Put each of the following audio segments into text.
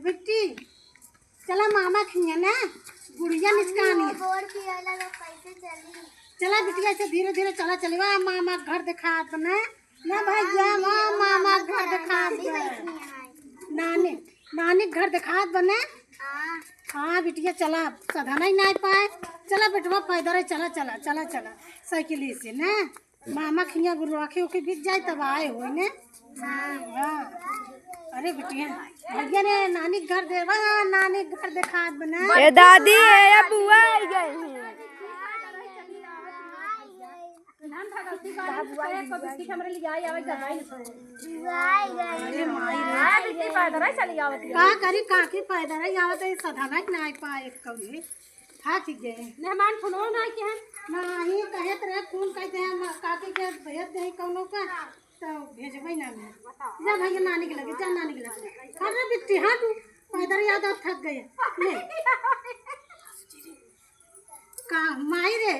बिट्टी चला मामा खिया ना गुड़िया निचकानी चला बिटिया से धीरे धीरे चला चलेगा मामा घर दिखा ना ना भैया मामा घर दिखा नानी नानी घर दिखा बने हाँ बिटिया चला सधाना ही नहीं पाए चला बेटवा पैदल चला चला चला चला साइकिल से ना मामा खिया राखे उके बिक जाए तब आए हो ने हाँ अरे बिटिया भैया ने नानी घर देवा नानी घर दिखा बना ये दादी है या बुआ आई गई का करी काकी पैदल आवत सधाना ही नहीं पाए कभी थक गए मेहमान फोन ना के नहीं कहत रहे फोन कहते हैं काकी के भेज दे कौनो का तो भेजबै ना मैं जा भैया नानी के लगे जा नानी के लगे अरे बिट्टी हाँ तू पैदल याद थक गए ले का माई रे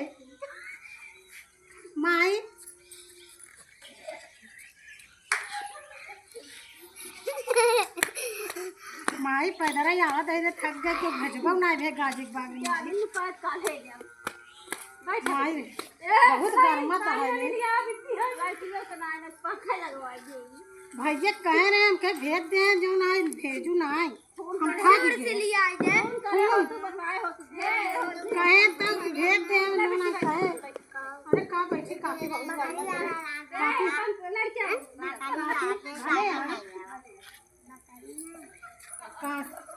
माई माई पैदल आवत है थक गए तो भेजबो ना भे गाजी बाग में माई बहुत गर्मत है भैया कह रहे हैं हमके भेज दे जो ना भेजू ना हम थक गए कहे तो भेज दे जो ना कहे अरे का बैठी काफी बहुत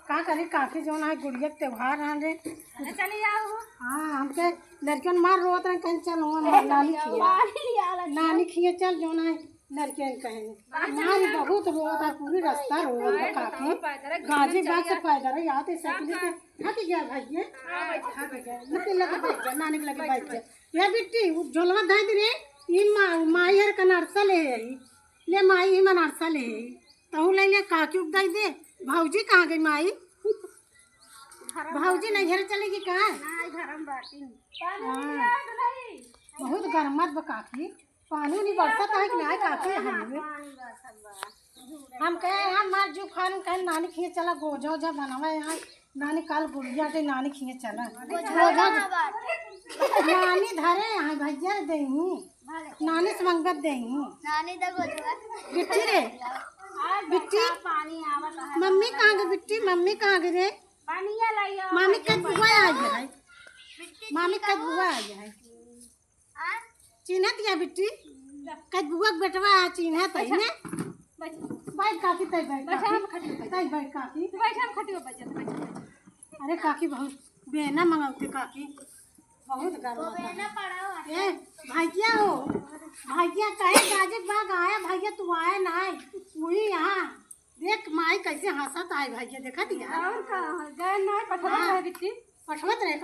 का करी काफी जो ना गुड़िया त्योहार है रे चले जाओ हाँ हमके लड़कियों मार रोत रहे कहीं चल नानी खिए चल जो ना लड़कियों कहेंगे मार बहुत रोत है पूरी रास्ता रोत है काफी गाजी बाग से पैदल आते साइकिल से थक गया भैया थक गया लगे लगे बैठ जा नानी के लगे बैठ जा ये बिट्टी झोलवा दे दे रे ये माई हर कनारसा ले ले माई ही मनारसा ले तहु ले ले काकी उग दे भाऊजी कहाँ गई माई भाऊजी नहीं घर चलेगी कहाँ बहुत गर्मत काकी पानी नहीं बरसत है कि नहीं काकी हम कहे हम मार जो खान कहे नानी खिए चला गोजा ओजा बनावा यहाँ नानी काल गुड़िया के नानी खिए चला नानी धरे यहाँ भैया दे नानी से मंगत दे बिट्टी रे बिट्टी मम्मी कहाँ गई बिट्टी मम्मी कहाँ गई रे मामी कद बुआ आ गया है मामी कद बुआ आ गया है चिन्ह दिया बिट्टी कद बुआ बेटवा चिन्ह तई ने बैठ काकी तई बैठ काकी अरे काकी बहुत बेना मंगाते काकी बहुत गर्व ए भैया हो भैया कहे गाजक बाग आया भैया तू आया ना वही यहाँ देख माई कैसे हंसत आए भैया देखा दिया पठवत रहे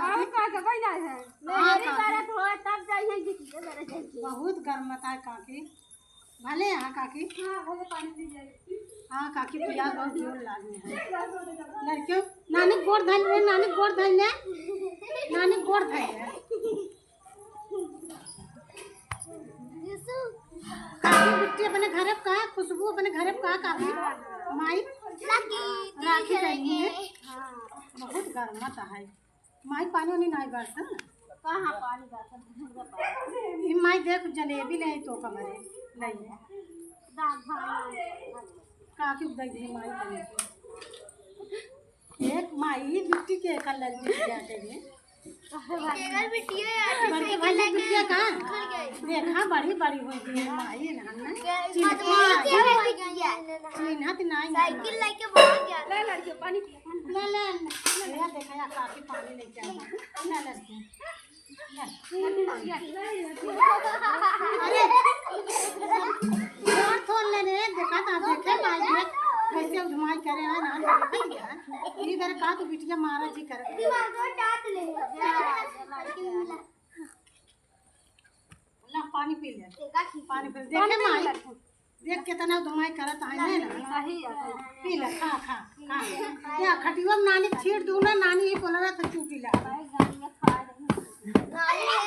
बहुत गर्मत है काकी भले यहाँ काकी हाँ काकी पिया बहुत जोर लागे है लड़कियों नानी गोड़ धल ले नानी गोड़ धल ले नानी गोड़ धल ले काकी बिट्टी अपने घर पे कहा खुशबू अपने घर पे कहा काकी माई राखी चाहिए बहुत गर्मत है माई पानी नहीं बरसा कहाँ पानी माई देख जलेबी ले तो कमरे नहीं काकी दे दी माई एक माई बिट्टी के कलर भी जाते हैं बड़के भाई बिटिया कहाँ देखा बड़ी बड़ी हो गई है माई चिन्हत नहीं साइकिल लेके भाग गया ले लड़के पानी ले ले भैया देखा या काफी पानी लेके आया ले लड़के अरे थोड़ ले रे देखा था देखे माई देख कैसे धुमाई करे है ना इधर का तो बिटिया मारा जी करे ला पानी पी ले पानी पी देखे माई देख कितना धुमाई करत है ना पी ले खा खा खा या खटिवा नानी छीड़ दूं ना नानी ही बोला था चूटी ला